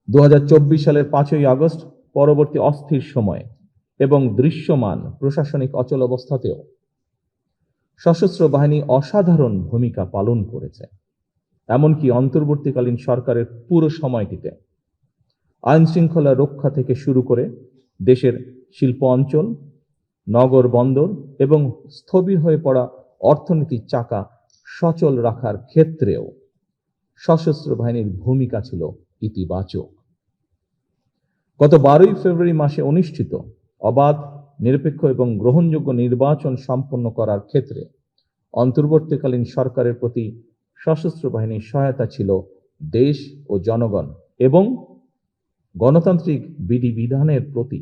2024 সালের 5ই আগস্ট পরবর্তী অস্থির সময়ে এবং দৃশ্যমান প্রশাসনিক অচলাবস্থাতেও সশস্ত্র বাহিনী অসাধারণ ভূমিকা পালন করেছে। এমনকি অন্তর্বর্তীকালীন সরকারের পুরো সময়টিতে আইন শৃঙ্খলা রক্ষা থেকে শুরু করে দেশের শিল্প অঞ্চল, নগর বন্দর এবং স্থবির হয়ে পড়া অর্থনীতির চাকা সচল রাখার ক্ষেত্রেও সশস্ত্র বাহিনীর ভূমিকা ছিল ইতিবাচক। গত 12ই ফেব্রুয়ারি মাসে অনুষ্ঠিত অবাধ, নিরপেক্ষ এবং গ্রহণযোগ্য নির্বাচন সম্পন্ন করার ক্ষেত্রে অন্তর্বর্তীকালীন সরকারের প্রতি সশস্ত্র বাহিনীর সহায়তা ছিল দেশ ও জনগণ এবং গণতান্ত্রিক বিধিবিধানের প্রতি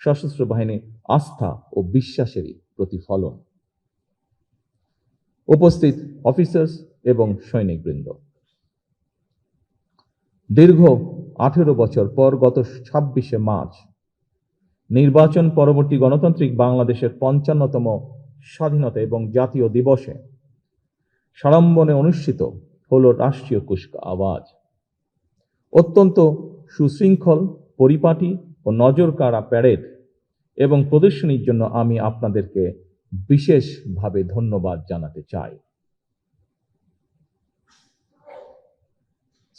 সশস্ত্র বাহিনীর আস্থা ও বিশ্বাসেরই প্রতিফলন। উপস্থিত অফিসার্স এবং সৈনিকবৃন্দ, দীর্ঘ 18 বছর পর গত 26শে মার্চ নির্বাচন পরবর্তী গণতান্ত্রিক বাংলাদেশের 55তম স্বাধীনতা এবং জাতীয় দিবসে সাড়ম্বরে অনুষ্ঠিত হল রাষ্ট্রীয় কুচকাওয়াজ। অত্যন্ত সুশৃঙ্খল, পরিপাটি ও নজরকাড়া প্যারেড এবং প্রদর্শনীর জন্য আমি আপনাদেরকে বিশেষভাবে ধন্যবাদ জানাতে চাই।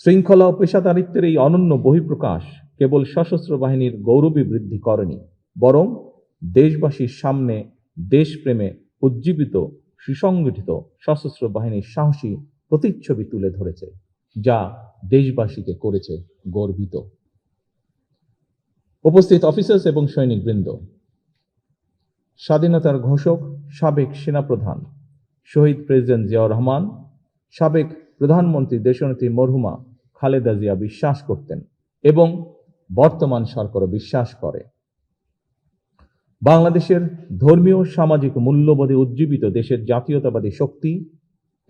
শৃঙ্খলা ও পেশাদারিত্বের এই অনন্য বহিঃপ্রকাশ কেবল সশস্ত্র বাহিনীর গৌরবী বৃদ্ধি করেনি, বরং দেশবাসীর সামনে দেশপ্রেমে উজ্জীবিত সুসংগঠিত সশস্ত্র বাহিনীর সাহসী প্রতিচ্ছবি তুলে ধরেছে, যা দেশবাসীকে করেছে গর্বিত। উপস্থিত অফিসার্স এবং সৈনিকবৃন্দ, স্বাধীনতার ঘোষক সাবেক সেনাপ্রধান শহীদ প্রেসিডেন্ট জিয়াউর রহমান, সাবেক প্রধানমন্ত্রী দেশনেত্রী মরহুমা খালেদা জিয়া বিশ্বাস করতেন এবং বর্তমান সরকারও বিশ্বাস করে, বাংলাদেশের ধর্মীয় সামাজিক মূল্যবোধে উজ্জীবিত দেশের জাতীয়তাবাদী শক্তি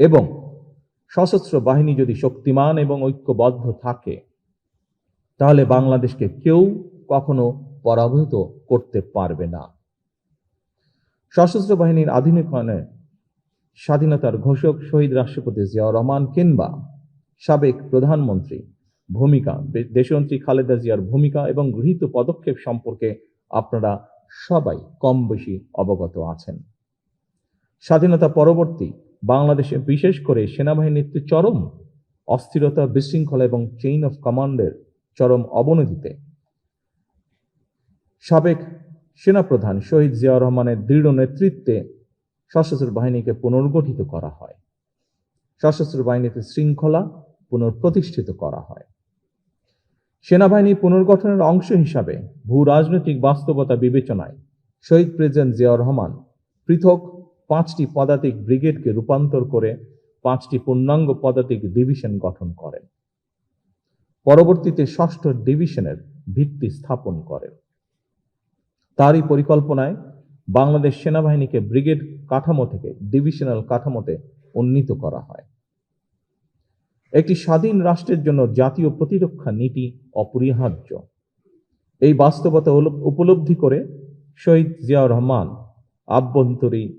এবং সশস্ত্র বাহিনী যদি শক্তিমান এবং ঐক্যবদ্ধ থাকে, তাহলে বাংলাদেশকে কেউ কখনো পরাভূত করতে পারবে না। সশস্ত্র বাহিনীর আধুনিকায়নে স্বাধীনতার ঘোষক শহীদ রাষ্ট্রপতি জিয়াউর রহমান কিংবা সাবেক প্রধানমন্ত্রী ভূমিকা, দেশনেত্রী খালেদা জিয়ার ভূমিকা এবং গৃহীত পদক্ষেপ সম্পর্কে আপনারা সবাই কম বেশি অবগত আছেন। স্বাধীনতা পরবর্তী বাংলাদেশে বিশেষ করে সেনাবাহিনীর চরম অস্থিরতা, বিশৃঙ্খলা এবং চেইন অফ কমান্ডের চরম অবনতিতে সাবেক সেনাপ্রধান শহীদ জিয়াউর রহমানের দৃঢ় নেতৃত্বে সশস্ত্র বাহিনীকে পুনর্গঠিত করা হয়। সশস্ত্র বাহিনীতে শৃঙ্খলা পুনঃপ্রতিষ্ঠিত করা হয়। সেনাবাহিনী পুনর্গঠনের অংশ হিসাবে ভূ রাজনৈতিক বাস্তবতা বিবেচনায় শহীদ প্রেসিডেন্ট জিয়াউর রহমান পৃথক 5টি পদাতিক ব্রিগেডকে রূপান্তর করে 5টি পূর্ণাঙ্গ পদাতিক ডিভিশন গঠন করেন। পরবর্তীতে 6ষ্ঠ ডিভিশনের ভিত্তি স্থাপন করেন। তারই পরিকল্পনায় বাংলাদেশ সেনাবাহিনীকে ব্রিগেড কাঠামো থেকে ডিভিশনাল কাঠামোতে উন্নীত করা হয়। একটি স্বাধীন রাষ্ট্রের জন্য জাতীয় প্রতিরক্ষা নীতি অপরিহার্য। এই বাস্তবতা উপলব্ধি করে শহীদ জিয়াউর রহমান আভ্যন্তরীণ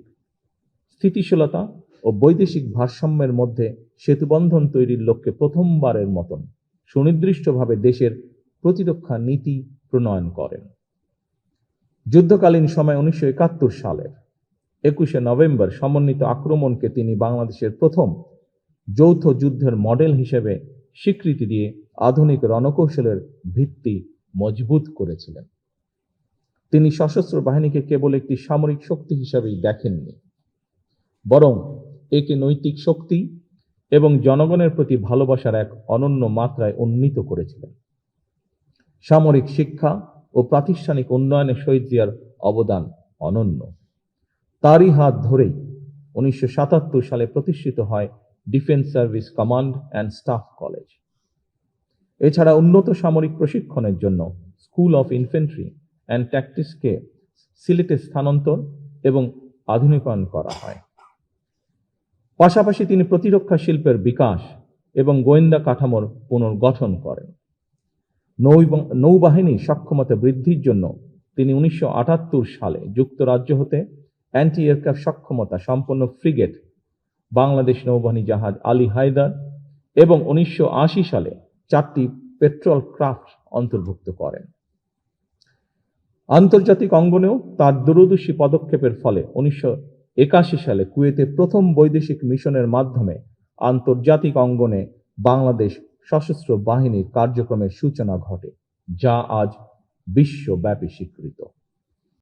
স্থিতিশীলতা ও বৈদেশিক ভারসাম্যের মধ্যে সেতুবন্ধন তৈরির লক্ষ্যে প্রথমবারের মতন সুনির্দিষ্টভাবে দেশের প্রতিরক্ষা নীতি প্রণয়ন করেন। যুদ্ধকালীন সময় 1971 সালের 21শে নভেম্বর সমন্বিত আক্রমণকে তিনি বাংলাদেশের প্রথম যৌথ যুদ্ধের মডেল হিসেবে স্বীকৃতি দিয়ে আধুনিক রণকৌশলের ভিত্তি মজবুত করেছিলেন। তিনি সশস্ত্র বাহিনীকে কেবল একটি সামরিক শক্তি হিসেবেই দেখেননি, বরং একে নৈতিক শক্তি এবং জনগণের প্রতি ভালোবাসার এক অনন্য মাত্রায় উন্নীত করেছিলেন। সামরিক শিক্ষা ও প্রাতিষ্ঠানিক উন্নয়নে শহীদ জিয়ার অবদান অনন্য। তারই হাত ধরেই 1977 সালে প্রতিষ্ঠিত হয় defence service command and staff college. এছাড়া উন্নত সামরিক প্রশিক্ষণের জন্য স্কুল অফ ইনফ্যান্ট্রি অ্যান্ড ট্যাকটিক্সকে সিলেটে স্থানান্তর এবং আধুনিকায়ন করা হয়। পাশাপাশি তিনি প্রতিরক্ষা শিল্পের বিকাশ এবং গোয়েন্দা কাঠামোর পুনর্গঠন করেন। নৌবাহিনীর সক্ষমতা বৃদ্ধির জন্য তিনি 1978 সালে যুক্তরাজ্য হতে অ্যান্টি এয়ারক্রাফট সক্ষমতা সম্পন্ন ফ্রিগেট বাংলাদেশ নৌবাহিনী জাহাজ আলী হায়দার এবং 1980 সালে 4টি পেট্রোল ক্রাফট অন্তর্ভুক্ত করেন। আন্তর্জাতিক অঙ্গনেও তার দূরদর্শী পদক্ষেপের ফলে 1981 সালে কুয়েতে প্রথম বৈদেশিক মিশনের মাধ্যমে আন্তর্জাতিক অঙ্গনে বাংলাদেশ সশস্ত্র বাহিনীর কার্যক্রমের সূচনা ঘটে, যা আজ বিশ্বব্যাপী স্বীকৃত।